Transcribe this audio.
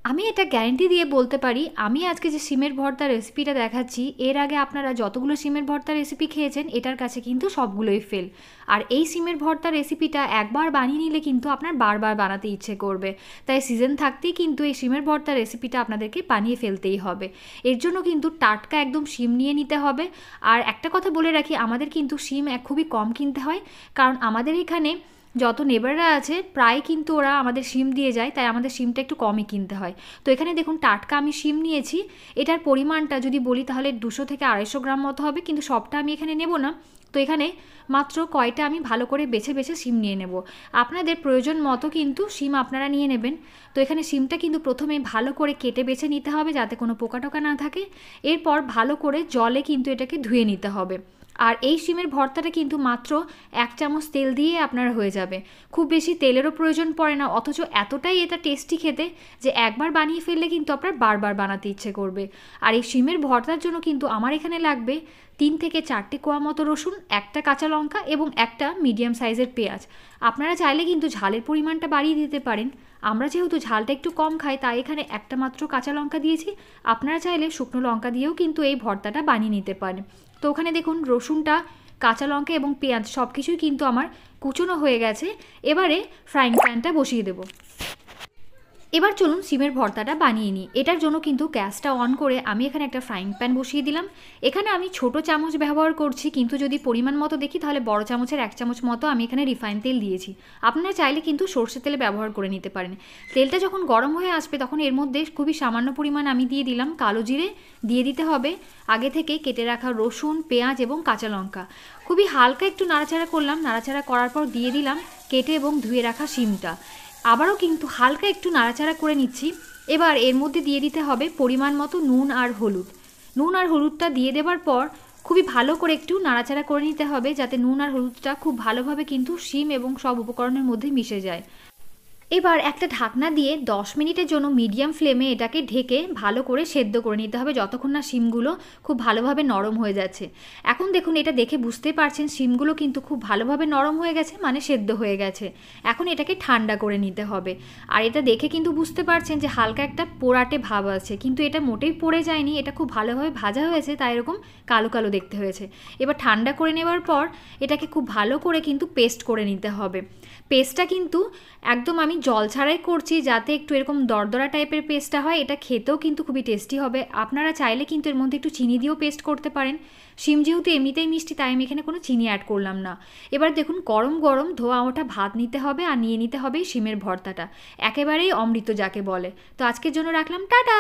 আমি এটা গ্যারান্টি দিয়ে বলতে পারি, আমি আজকে যে শিমের ভর্তা রেসিপিটা দেখাচ্ছি, এর আগে আপনারা যতগুলো শিমের ভর্তা রেসিপি খেয়েছেন এটার কাছে কিন্তু সবগুলোই ফেল। আর এই শিমের ভর্তা রেসিপিটা একবার বানিয়ে নিলে কিন্তু আপনার বারবার বানাতে ইচ্ছে করবে। তাই সিজন থাকতেই কিন্তু এই শিমের ভর্তা রেসিপিটা আপনাদেরকে বানিয়ে ফেলতেই হবে। এর জন্য কিন্তু টাটকা একদম শিম নিয়ে নিতে হবে। আর একটা কথা বলে রাখি, আমাদের কিন্তু শিম খুবই কম কিনতে হয়, কারণ আমাদের এখানে যত নেবাররা আছে প্রায় কিন্তু ওরা আমাদের শিম দিয়ে যায়, তাই আমাদের শিমটা একটু কমই কিনতে হয়। তো এখানে দেখুন টাটকা আমি শিম নিয়েছি। এটার পরিমাণটা যদি বলি তাহলে 200 থেকে 250 গ্রাম মতো হবে, কিন্তু সবটা আমি এখানে নেব না। তো এখানে মাত্র কয়টা আমি ভালো করে বেছে বেছে শিম নিয়ে নেব। আপনাদের প্রয়োজন মতো কিন্তু শিম আপনারা নিয়ে নেবেন। তো এখানে শিমটা কিন্তু প্রথমে ভালো করে কেটে বেছে নিতে হবে যাতে কোনো পোকা টোকা না থাকে। এরপর ভালো করে জলে কিন্তু এটাকে ধুয়ে নিতে হবে। আর এই শিমের ভর্তাটা কিন্তু মাত্র 1 চামচ তেল দিয়ে আপনার হয়ে যাবে। খুব বেশি তেলেরও প্রয়োজন পড়ে না, অথচ এতটাই এটা টেস্টি খেতে যে একবার বানিয়ে ফেললে কিন্তু আপনার বারবার বানাতে ইচ্ছে করবে। আর এই শিমের ভর্তার জন্য কিন্তু আমার এখানে লাগবে 3 থেকে 4টে কোয়া মতো রসুন, একটা কাঁচা লঙ্কা এবং একটা মিডিয়াম সাইজের পেঁয়াজ। আপনারা চাইলে কিন্তু ঝালের পরিমাণটা বাড়িয়ে দিতে পারেন। আমরা যেহেতু ঝালটা একটু কম খাই তাই এখানে একটা মাত্র কাঁচা লঙ্কা দিয়েছি। আপনারা চাইলে শুকনো লঙ্কা দিয়েও কিন্তু এই ভর্তাটা বানিয়ে নিতে পারেন। তো ওখানে দেখুন রসুনটা, কাঁচা লঙ্কা এবং পেঁয়াজ সব কিছুই কিন্তু আমার কুচনো হয়ে গেছে। এবারে ফ্রাইং প্যানটা বসিয়ে দেবো। এবার চলুন শিমের ভর্তাটা বানিয়ে নিই। এটার জন্য কিন্তু গ্যাসটা অন করে আমি এখানে একটা ফ্রাইং প্যান বসিয়ে দিলাম। এখানে আমি ছোট চামচ ব্যবহার করছি, কিন্তু যদি পরিমাণ মতো দেখি তাহলে বড় চামচের 1 চামচ মতো আমি এখানে রিফাইন তেল দিয়েছি। আপনারা চাইলে কিন্তু সর্ষে তেলে ব্যবহার করে নিতে পারেন। তেলটা যখন গরম হয়ে আসবে তখন এর মধ্যে খুবই সামান্য পরিমাণ আমি দিয়ে দিলাম কালো জিরে। দিয়ে দিতে হবে আগে থেকে কেটে রাখা রসুন, পেঁয়াজ এবং কাঁচা লঙ্কা। খুবই হালকা একটু নাড়াচাড়া করলাম, নাড়াচাড়া করার পর দিয়ে দিলাম কেটে এবং ধুয়ে রাখা শিমটা। আবারও কিন্তু হালকা একটু নাড়াচাড়া করে নিচ্ছি। এবার এর মধ্যে দিয়ে দিতে হবে পরিমাণ মতো নুন আর হলুদ। নুন আর হলুদটা দিয়ে দেওয়ার পর খুবই ভালো করে একটু নাড়াচাড়া করে নিতে হবে যাতে নুন আর হলুদটা খুব ভালোভাবে কিন্তু শিম এবং সব উপকরণের মধ্যে মিশে যায়। এবার একটা ঢাকনা দিয়ে 10 মিনিটের জন্য মিডিয়াম ফ্লেমে এটাকে ঢেকে ভালো করে সেদ্ধ করে নিতে হবে যতক্ষণ না শিমগুলো খুব ভালোভাবে নরম হয়ে যাচ্ছে। এখন দেখুন এটা দেখে বুঝতেই পারছেন শিমগুলো কিন্তু খুব ভালোভাবে নরম হয়ে গেছে, মানে সেদ্ধ হয়ে গেছে। এখন এটাকে ঠান্ডা করে নিতে হবে। আর এটা দেখে কিন্তু বুঝতে পারছেন যে হালকা একটা পোড়াটে ভাব আছে, কিন্তু এটা মোটেই পড়ে যায়নি, এটা খুব ভালোভাবে ভাজা হয়েছে, তাই এরকম কালো কালো দেখতে হয়েছে। এবার ঠান্ডা করে নেওয়ার পর এটাকে খুব ভালো করে কিন্তু পেস্ট করে নিতে হবে। পেস্টটা কিন্তু একদম আমি জল ছাড়াই করছি যাতে একটু এরকম দরদরা টাইপের পেস্টটা হয়। এটা খেতেও কিন্তু খুবই টেস্টি হবে। আপনারা চাইলে কিন্তু এর মধ্যে একটু চিনি দিয়েও পেস্ট করতে পারেন। শিম যেহেতু এমনিতেই মিষ্টি তাই আমি এখানে কোনো চিনি অ্যাড করলাম না। এবার দেখুন গরম গরম ধোয়া ওঠা ভাত নিতে হবে আর নিয়ে নিতে হবে শিমের ভর্তাটা। একেবারেই অমৃত যাকে বলে। তো আজকের জন্য রাখলাম, টাটা।